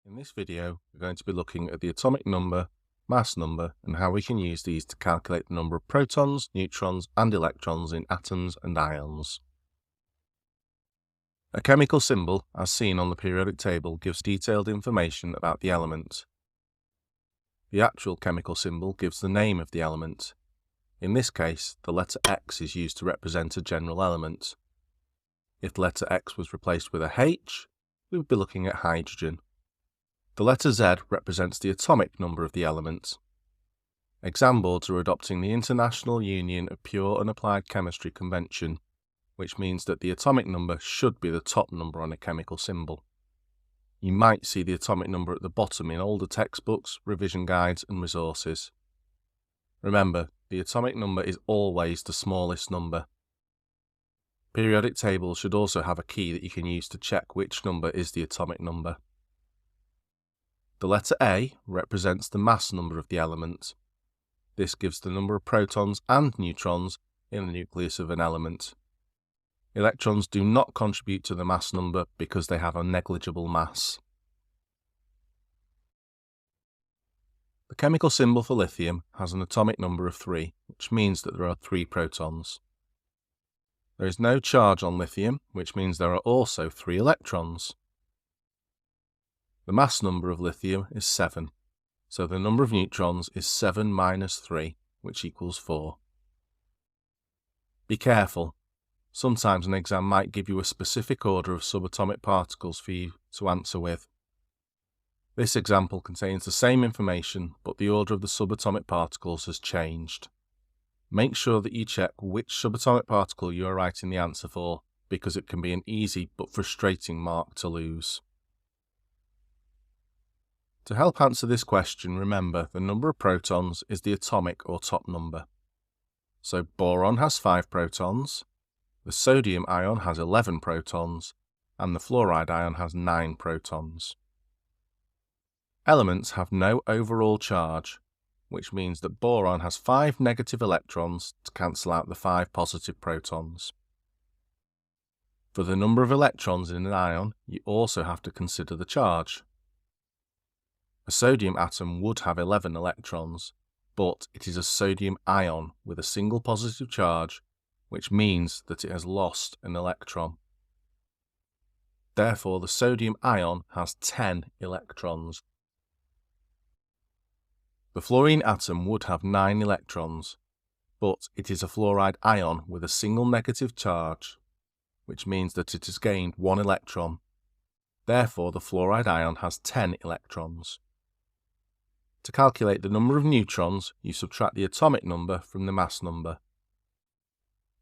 In this video, we're going to be looking at the atomic number, mass number, and how we can use these to calculate the number of protons, neutrons, and electrons in atoms and ions. A chemical symbol, as seen on the periodic table, gives detailed information about the element. The actual chemical symbol gives the name of the element. In this case, the letter X is used to represent a general element. If the letter X was replaced with a H, we would be looking at hydrogen. The letter Z represents the atomic number of the element. Exam boards are adopting the International Union of Pure and Applied Chemistry convention, which means that the atomic number should be the top number on a chemical symbol. You might see the atomic number at the bottom in older textbooks, revision guides, and resources. Remember, the atomic number is always the smallest number. Periodic tables should also have a key that you can use to check which number is the atomic number. The letter A represents the mass number of the element. This gives the number of protons and neutrons in the nucleus of an element. Electrons do not contribute to the mass number because they have a negligible mass. The chemical symbol for lithium has an atomic number of 3, which means that there are 3 protons. There is no charge on lithium, which means there are also 3 electrons. The mass number of lithium is 7, so the number of neutrons is 7 minus 3, which equals 4. Be careful. Sometimes an exam might give you a specific order of subatomic particles for you to answer with. This example contains the same information, but the order of the subatomic particles has changed. Make sure that you check which subatomic particle you are writing the answer for, because it can be an easy but frustrating mark to lose. To help answer this question, remember the number of protons is the atomic or top number. So boron has 5 protons, the sodium ion has 11 protons, and the fluoride ion has 9 protons. Elements have no overall charge, which means that boron has 5 negative electrons to cancel out the 5 positive protons. For the number of electrons in an ion, you also have to consider the charge. A sodium atom would have 11 electrons, but it is a sodium ion with a single positive charge, which means that it has lost an electron. Therefore, the sodium ion has 10 electrons. The fluorine atom would have 9 electrons, but it is a fluoride ion with a single negative charge, which means that it has gained 1 electron. Therefore, the fluoride ion has 10 electrons. To calculate the number of neutrons, you subtract the atomic number from the mass number.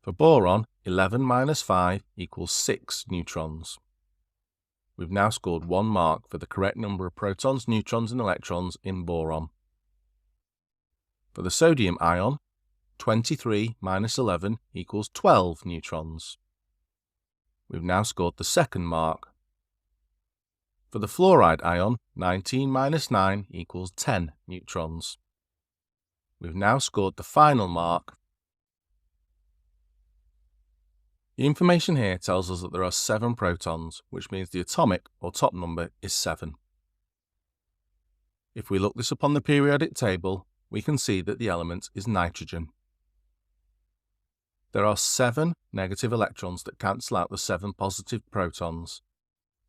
For boron, 11 minus 5 equals 6 neutrons. We've now scored 1 mark for the correct number of protons, neutrons, and electrons in boron. For the sodium ion, 23 minus 11 equals 12 neutrons. We've now scored the second mark. For the fluoride ion, 19 minus 9 equals 10 neutrons. We've now scored the final mark. The information here tells us that there are 7 protons, which means the atomic or top number is 7. If we look this up on the periodic table, we can see that the element is nitrogen. There are 7 negative electrons that cancel out the 7 positive protons.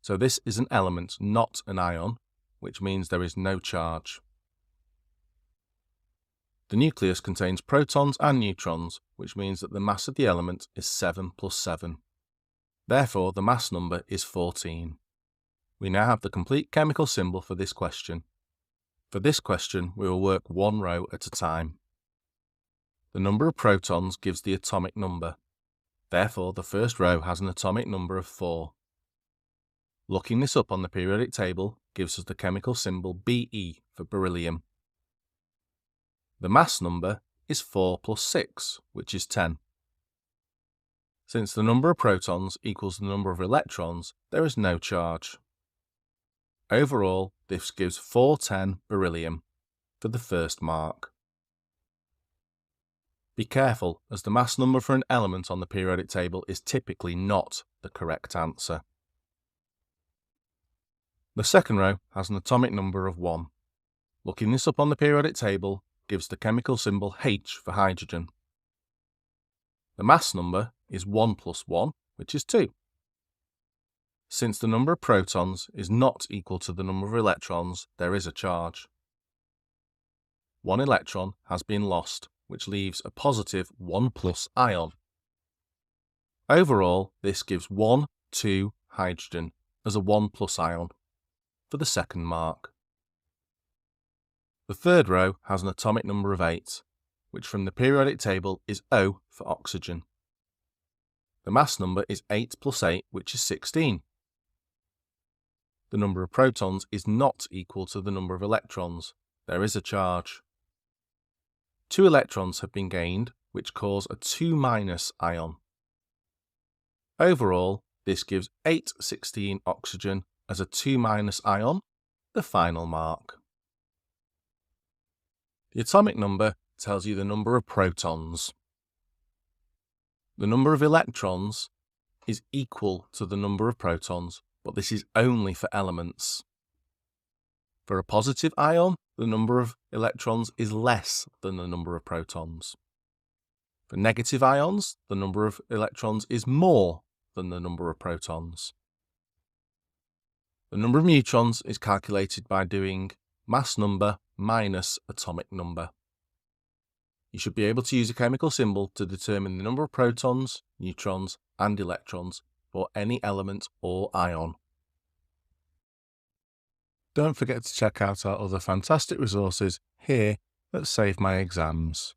So this is an element, not an ion, which means there is no charge. The nucleus contains protons and neutrons, which means that the mass of the element is 7 plus 7. Therefore, the mass number is 14. We now have the complete chemical symbol for this question. For this question, we will work 1 row at a time. The number of protons gives the atomic number. Therefore, the first row has an atomic number of 4. Looking this up on the periodic table gives us the chemical symbol Be for beryllium. The mass number is 4 plus 6, which is 10. Since the number of protons equals the number of electrons, there is no charge. Overall, this gives 410 beryllium for the first mark. Be careful, as the mass number for an element on the periodic table is typically not the correct answer. The second row has an atomic number of 1. Looking this up on the periodic table gives the chemical symbol H for hydrogen. The mass number is 1 plus 1, which is 2. Since the number of protons is not equal to the number of electrons, there is a charge. 1 electron has been lost, which leaves a positive 1 plus ion. Overall, this gives 1, 2 hydrogen as a 1 plus ion for the second mark. The third row has an atomic number of 8, which from the periodic table is O for oxygen. The mass number is 8 plus 8, which is 16. The number of protons is not equal to the number of electrons. There is a charge. 2 electrons have been gained, which cause a 2 minus ion. Overall, this gives 816 oxygen as a 2 minus ion, the final mark. The atomic number tells you the number of protons. The number of electrons is equal to the number of protons, but this is only for elements. For a positive ion, the number of electrons is less than the number of protons. For negative ions, the number of electrons is more than the number of protons. The number of neutrons is calculated by doing mass number minus atomic number. You should be able to use a chemical symbol to determine the number of protons, neutrons, and electrons for any element or ion. Don't forget to check out our other fantastic resources here at Save My Exams.